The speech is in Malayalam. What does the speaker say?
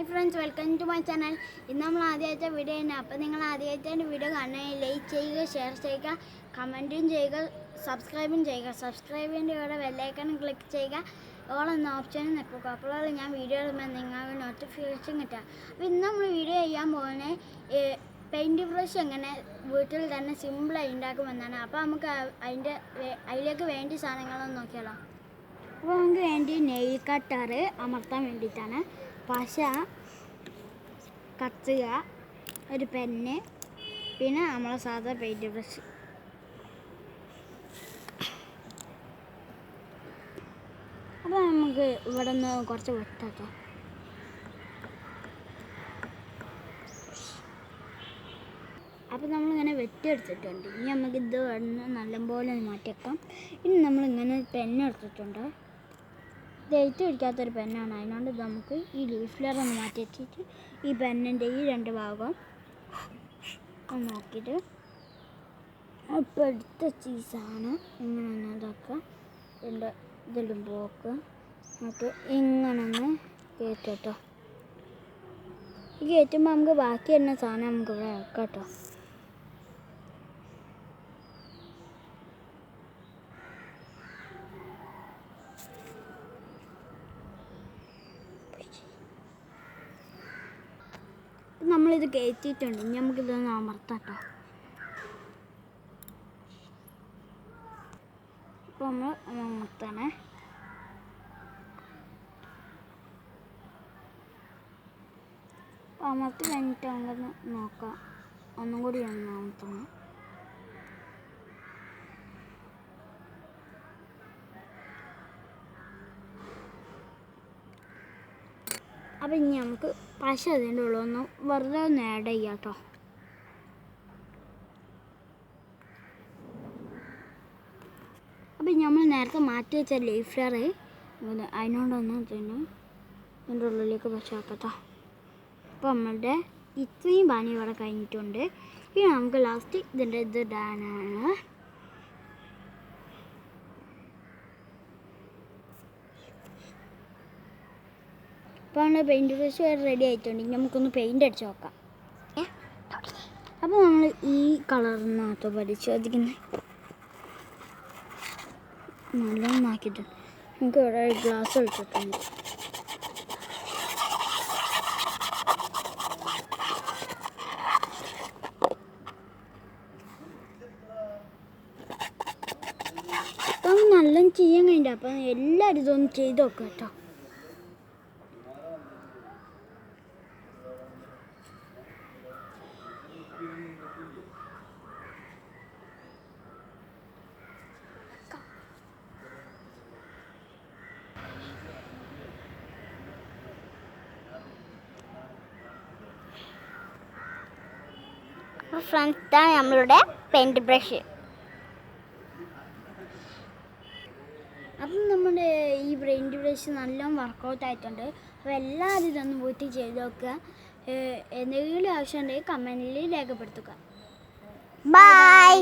Hi friends, welcome to my channel. ഇന്ന് നമ്മൾ ആദ്യമായിട്ട് വീഡിയോ ആണ്. അപ്പോൾ നിങ്ങൾ ആദ്യമായിട്ട് വീഡിയോ കാണുകയാണെങ്കിൽ ലൈക്ക് ചെയ്യുക, ഷെയർ ചെയ്യുക, കമൻറ്റും ചെയ്യുക, സബ്സ്ക്രൈബും ചെയ്യുക. സബ്സ്ക്രൈബിൻ്റെ കൂടെ ബെല്ലൈക്കൺ ക്ലിക്ക് ചെയ്യുക, ഓൾ എന്ന ഓപ്ഷനും നിൽക്കുക. അപ്പോഴാണ് ഞാൻ വീഡിയോ ഇടുമ്പോൾ നിങ്ങൾക്ക് നോട്ടിഫിക്കേഷൻ കിട്ടുക. അപ്പോൾ ഇന്ന് നമ്മൾ വീഡിയോ ചെയ്യാൻ പോകുന്നത് പെയിൻറ്റ് ബ്രഷ് എങ്ങനെ വീട്ടിൽ തന്നെ സിമ്പിളായി ഉണ്ടാക്കുമെന്നാണ്. അപ്പോൾ നമുക്ക് അതിലേക്ക് വേണ്ടി സാധനങ്ങളൊന്നും നോക്കിയാലോ. അപ്പോൾ നമുക്ക് വേണ്ടി നെയിൽ കട്ടർ അമർത്താൻ വേണ്ടിയിട്ടാണ്, പശ, കത്തുക, ഒരു പെന്ന്, പിന്നെ നമ്മളെ സാധാ പെയിൻറ്റ് ബ്രഷ്. അപ്പോൾ നമുക്ക് ഇവിടെ നിന്ന് കുറച്ച് വെട്ടാട്ടോ. അപ്പോൾ നമ്മളിങ്ങനെ വെട്ടിയെടുത്തിട്ടുണ്ട്. ഇനി നമുക്ക് ഇത് വന്ന് നല്ലപോലെ മാറ്റിയേക്കാം. ഇനി നമ്മളിങ്ങനെ പെന്നെടുത്തിട്ടുണ്ട്. ഡേറ്റ് പിടിക്കാത്തൊരു പെന്നാണ്, അതിനോണ്ട് നമുക്ക് ഈ ലീഫ്ലെയർ ഒന്ന് മാറ്റി വെച്ചിട്ട് ഈ പെന്നിൻ്റെ ഈ രണ്ട് ഭാഗം ഒന്ന് നോക്കിയിട്ട് ഇപ്പോൾ എടുത്ത ചീസാണ് ഇങ്ങനെ ഒന്ന് ഇതാക്കുക. ഇതിലും പോക്ക് എന്നിട്ട് ഇങ്ങനെ ഒന്ന് കയറ്റട്ടോ. ഈ കയറ്റുമ്പോൾ നമുക്ക് ബാക്കി വരുന്ന സാധനം നമുക്ക് ഇവിടെ വെക്കാം കേട്ടോ. നമ്മളിത് കയറ്റിയിട്ടുണ്ട്. ഇനി നമുക്കിതൊന്ന് അമർത്താം കേട്ടോ. ഇപ്പോൾ നമ്മൾ അമർത്തണേ. അമർത്തി കഴിഞ്ഞിട്ട് നമുക്കൊന്ന് നോക്കാം. ഒന്നും കൂടി ഒന്ന് അമർത്തണം. അപ്പം ഇനി നമുക്ക് പശ അതിൻ്റെ ഉള്ളൊന്ന് വെറുതെ ഒന്ന് ആഡ് ചെയ്യാം കേട്ടോ. അപ്പം നമ്മൾ നേരത്തെ മാറ്റി വെച്ച ലീഫ്ലെയർ അതിനോടൊന്ന് തന്നെ ഇതിൻ്റെ ഉള്ളിലേക്ക് പശ ആക്കട്ടോ. അപ്പോൾ നമ്മളുടെ ഇത്രയും പണി ഇവിടെ കഴിഞ്ഞിട്ടുണ്ട്. ഇനി നമുക്ക് ലാസ്റ്റ് ഇതിൻ്റെ ഇത് ഇടാനാണ്. അപ്പോൾ നമ്മുടെ പെയിൻറ്റ് ബ്രഷ് റെഡി ആയിട്ടുണ്ട്. ഇനി നമുക്കൊന്ന് പെയിൻ്റ് അടിച്ച് നോക്കാം. അപ്പോൾ നമ്മൾ ഈ കളറിനകത്ത് പരിശോധിക്കുന്നത് നല്ലോണം ആക്കിയിട്ട് നമുക്ക് ഇവിടെ ഗ്ലാസ് ഒഴിച്ചിട്ടുണ്ട്. അപ്പം നല്ല ചെയ്യാൻ കഴിഞ്ഞിട്ട് അപ്പം എല്ലാവരും ഇതൊന്ന് ചെയ്ത് നോക്കാം കേട്ടോ. ഫ്രണ്ട്സ്, ഇതാണ് നമ്മളുടെ പെയിൻറ്റ് ബ്രഷ്. അപ്പം നമ്മുടെ ഈ പെയിൻറ്റ് ബ്രഷ് നല്ല വർക്കൗട്ട് ആയിട്ടുണ്ട്. അപ്പോൾ എല്ലാവരും ഇതൊന്ന് വീട്ടിൽ ചെയ്ത് നോക്കുക. എന്തെങ്കിലും ആവശ്യമുണ്ടെങ്കിൽ കമൻറ്റിൽ രേഖപ്പെടുത്തുക. ബൈ.